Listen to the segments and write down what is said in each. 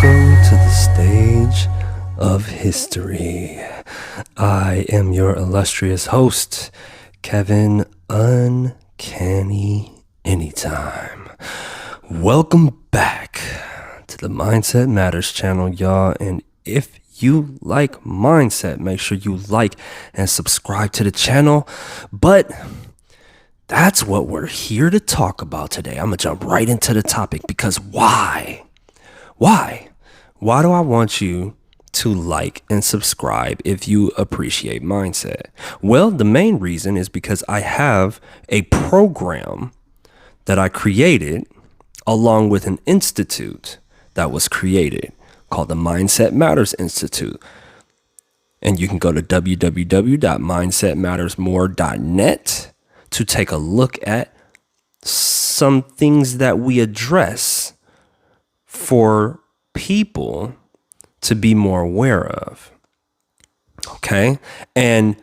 Welcome to the stage of history. I am your illustrious host, Kevin Uncanny Anytime. Welcome back to the Mindset Matters channel, y'all. And if you like mindset, make sure you like and subscribe to the channel. But that's what we're here to talk about today. I'm going to jump right into the topic because why? Why do I want you to like and subscribe if you appreciate mindset? Well, the main reason is because I have a program that I created along with an institute that was created called the Mindset Matters Institute. And you can go to www.mindsetmattersmore.net to take a look at some things that we address for people to be more aware of. Okay? And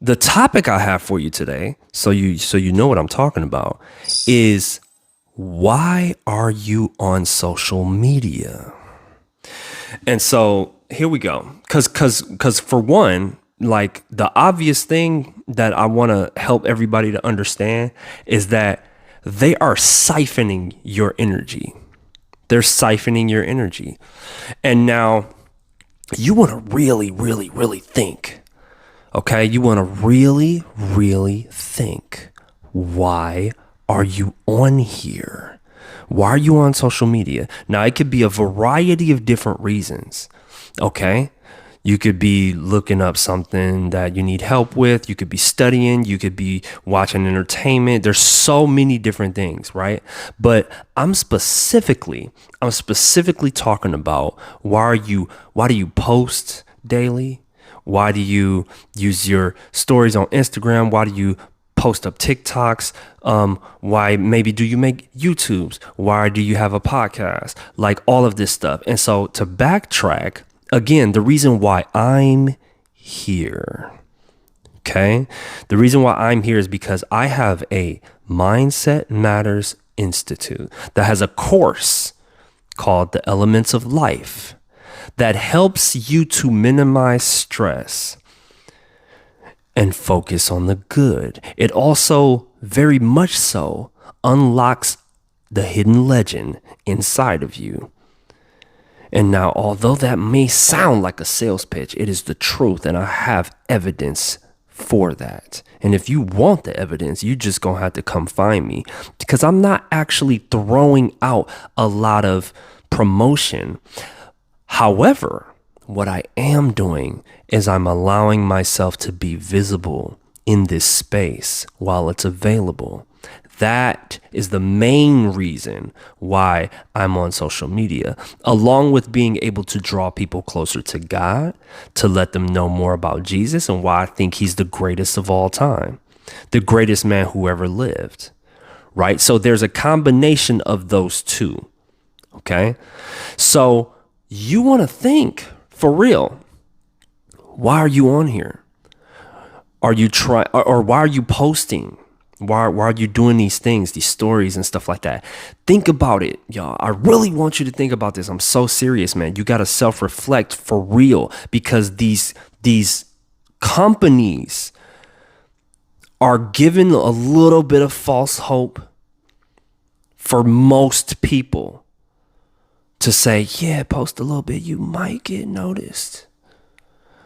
the topic I have for you today, so you know what I'm talking about, is why are you on social media? And so here we go. Cause for one, like the obvious thing that I want to help everybody to understand is that they are siphoning your energy. They're siphoning your energy. And now you want to really, really, really think. Okay? You want to really, really think. Why are you on here? Why are you on social media? Now, it could be a variety of different reasons. Okay? You could be looking up something that you need help with. You could be studying. You could be watching entertainment. There's so many different things, right? But I'm specifically talking about why do you post daily? Why do you use your stories on Instagram? Why do you post up TikToks? Why maybe do you make YouTubes? Why do you have a podcast? Like all of this stuff. And so to backtrack, again, the reason why I'm here, okay? The reason why I'm here is because I have a Mindset Matters Institute that has a course called The Elements of Life that helps you to minimize stress and focus on the good. It also very much so unlocks the hidden legend inside of you. And now, although that may sound like a sales pitch, it is the truth, and I have evidence for that. And if you want the evidence, you just gonna have to come find me, because I'm not actually throwing out a lot of promotion. However, what I am doing is I'm allowing myself to be visible in this space while it's available. That is the main reason why I'm on social media, along with being able to draw people closer to God, to let them know more about Jesus and why I think he's the greatest of all time, the greatest man who ever lived, right? So there's a combination of those two, okay? So you want to think for real, why are you on here? Are you trying, or why are you posting? Why are you doing these things, these stories and stuff like that? Think about it, y'all. I really want you to think about this. I'm so serious, man. You got to self-reflect for real, because these companies are giving a little bit of false hope for most people to say, yeah, post a little bit, you might get noticed.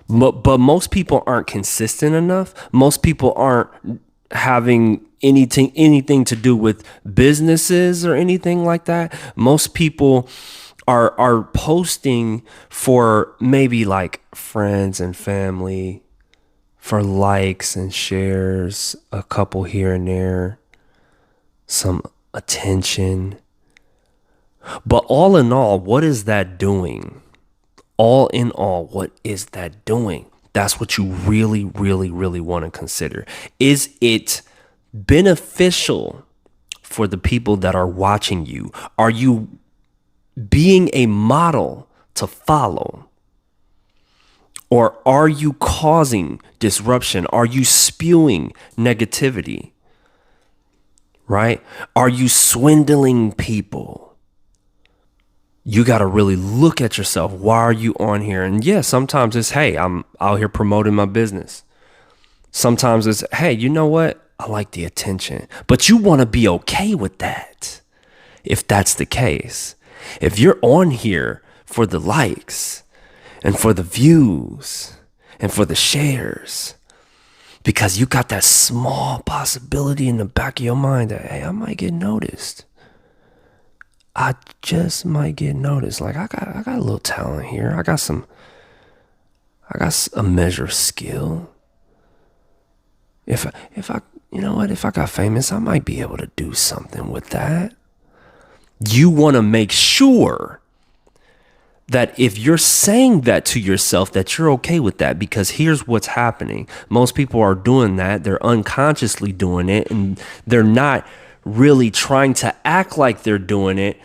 But most people aren't consistent enough. Most people aren't having anything to do with businesses or anything like that. Most people are posting for maybe like friends and family, for likes and shares, a couple here and there, some attention. But all in all, what is that doing? All in all, what is that doing? That's what you really, really, really want to consider. Is it beneficial for the people that are watching you? Are you being a model to follow? Or are you causing disruption? Are you spewing negativity? Right? Are you swindling people? You got to really look at yourself. Why are you on here? And yeah, sometimes it's, hey, I'm out here promoting my business. Sometimes it's, hey, you know what? I like the attention. But you want to be okay with that. If that's the case, if you're on here for the likes and for the views and for the shares, because you got that small possibility in the back of your mind that, hey, I might get noticed. I just might get noticed. Like I got a little talent here. I got a measure of skill. If I, you know what, if I got famous, I might be able to do something with that. You want to make sure that if you're saying that to yourself, that you're okay with that, because here's what's happening. Most people are doing that. They're unconsciously doing it, and they're not really trying to act like they're doing it.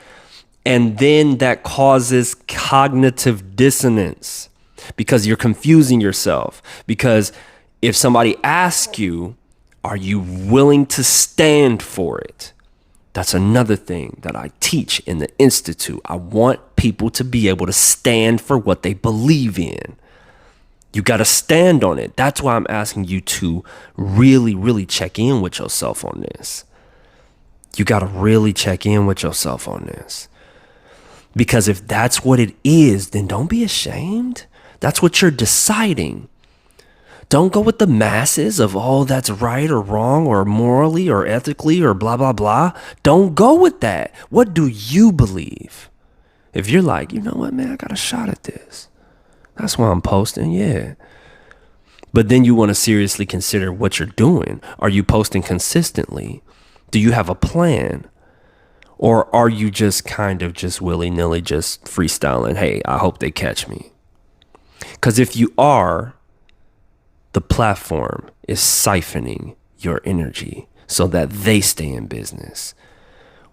And then that causes cognitive dissonance because you're confusing yourself. Because if somebody asks you, are you willing to stand for it? That's another thing that I teach in the Institute. I want people to be able to stand for what they believe in. You got to stand on it. That's why I'm asking you to really, really check in with yourself on this. You got to really check in with yourself on this. Because if that's what it is, then don't be ashamed. That's what you're deciding. Don't go with the masses of, oh, that's right or wrong or morally or ethically or blah, blah, blah. Don't go with that. What do you believe? If you're like, you know what, man, I got a shot at this. That's why I'm posting, yeah. But then you want to seriously consider what you're doing. Are you posting consistently? Do you have a plan? Or are you just kind of just willy-nilly just freestyling? Hey, I hope they catch me. Because if you are, the platform is siphoning your energy so that they stay in business.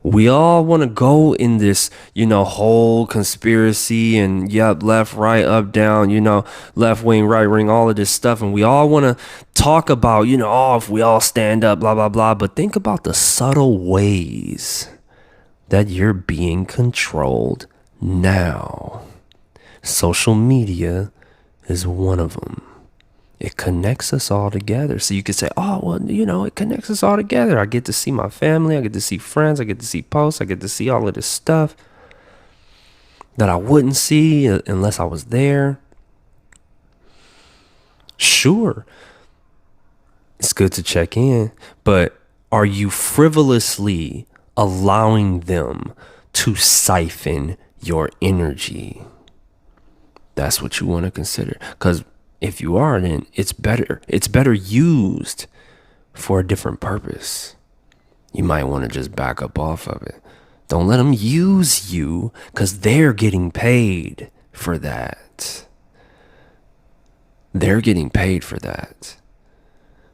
We all want to go in this, whole conspiracy and left, right, up, down, left wing, right wing, all of this stuff. And we all want to talk about, if we all stand up, blah, blah, blah. But think about the subtle ways that you're being controlled now. Social media is one of them. It connects us all together. So you could say, oh, well, it connects us all together. I get to see my family. I get to see friends. I get to see posts. I get to see all of this stuff that I wouldn't see unless I was there. Sure, it's good to check in, but are you frivolously allowing them to siphon your energy? That's what you want to consider. Because if you are, then it's better used for a different purpose. You might want to just back up off of it. Don't let them use you, because they're getting paid for that. They're getting paid for that.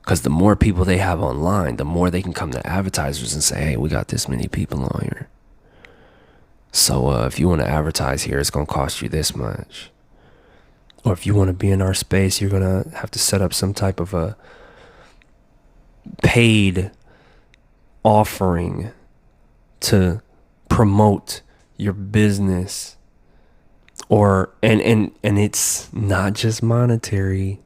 Because the more people they have online, the more they can come to advertisers and say, hey, we got this many people on here. So if you want to advertise here, it's going to cost you this much. Or if you want to be in our space, you're going to have to set up some type of a paid offering to promote your business. Or and it's not just monetary,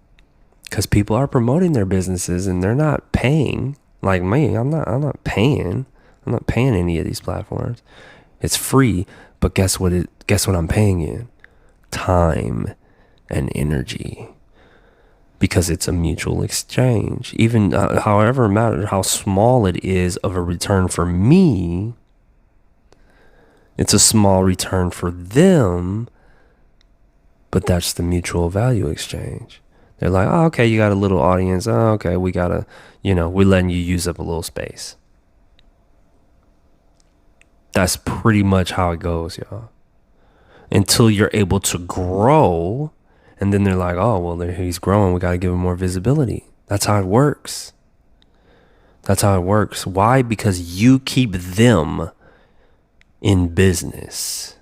because people are promoting their businesses and they're not paying. Like me, I'm not paying any of these platforms. It's free, but guess what I'm paying in? Time and energy. Because it's a mutual exchange. Even however matter how small it is of a return for me, it's a small return for them, but that's the mutual value exchange. They're like, oh, okay, you got a little audience. Oh, okay, we gotta, we're letting you use up a little space. That's pretty much how it goes, y'all. Until you're able to grow, and then they're like, oh, well, he's growing. We got to give him more visibility. That's how it works. That's how it works. Why? Because you keep them in business,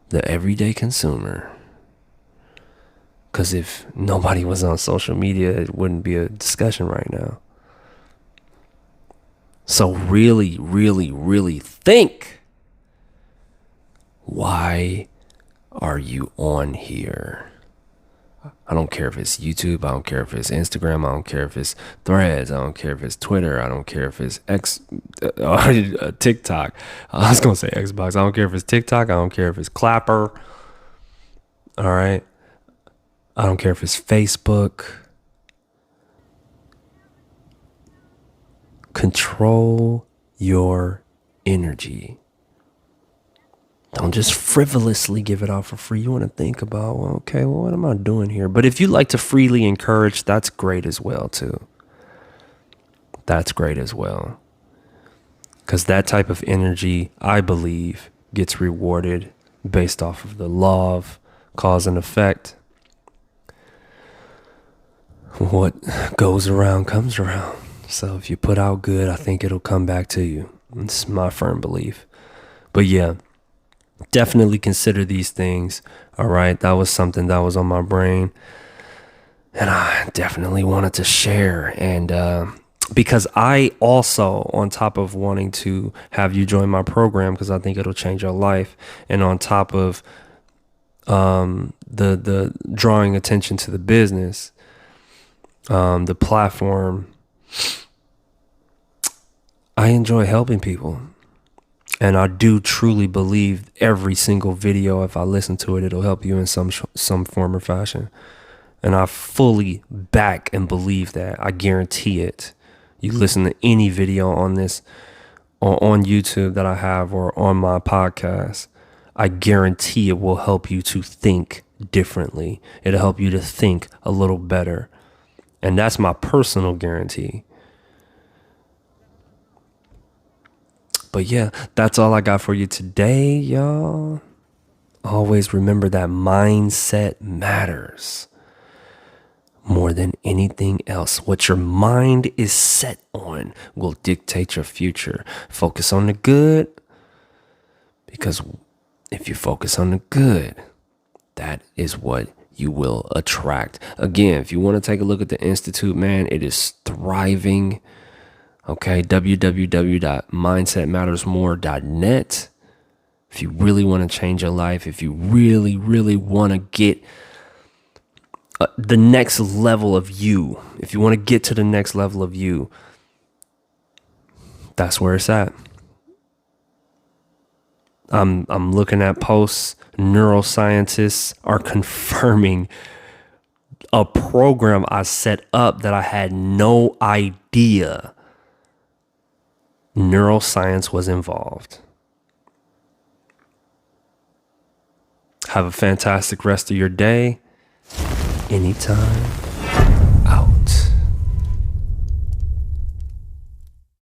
the everyday consumer. Because if nobody was on social media, it wouldn't be a discussion right now. So really, really, really think Why are you on here? I don't care if it's YouTube. I don't care if it's Instagram. I don't care if it's Threads. I don't care if it's Twitter. I don't care if it's TikTok. I was going to say Xbox. I don't care if it's TikTok. I don't care if it's Clapper. All right. I don't care if it's Facebook. Control your energy. Don't just frivolously give it out for free. You want to think about, well, okay, well, what am I doing here? But if you like to freely encourage, that's great as well, too. That's great as well. Because that type of energy, I believe, gets rewarded based off of the law of cause and effect. What goes around comes around. So if you put out good, I think it'll come back to you. It's my firm belief. But yeah, definitely consider these things. All right. That was something that was on my brain. And I definitely wanted to share. And because I also, on top of wanting to have you join my program, because I think it'll change your life, and on top of the drawing attention to the business, the platform, I enjoy helping people. And I do truly believe every single video, if I listen to it, it'll help you in some form or fashion. And I fully back and believe that. I guarantee it. You listen to any video on this, on YouTube that I have, or on my podcast, I guarantee it will help you to think differently. It'll help you to think a little better. And that's my personal guarantee. But yeah, that's all I got for you today, y'all. Always remember that mindset matters more than anything else. What your mind is set on will dictate your future. Focus on the good, because if you focus on the good, that is what you will attract. Again, if you want to take a look at the Institute, man, it is thriving. Okay, www.mindsetmattersmore.net. If you really want to change your life, if you really, really want to get the next level of you, if you want to get to the next level of you, that's where it's at. I'm looking at posts. Neuroscientists are confirming a program I set up that I had no idea neuroscience was involved. Have a fantastic rest of your day. Anytime.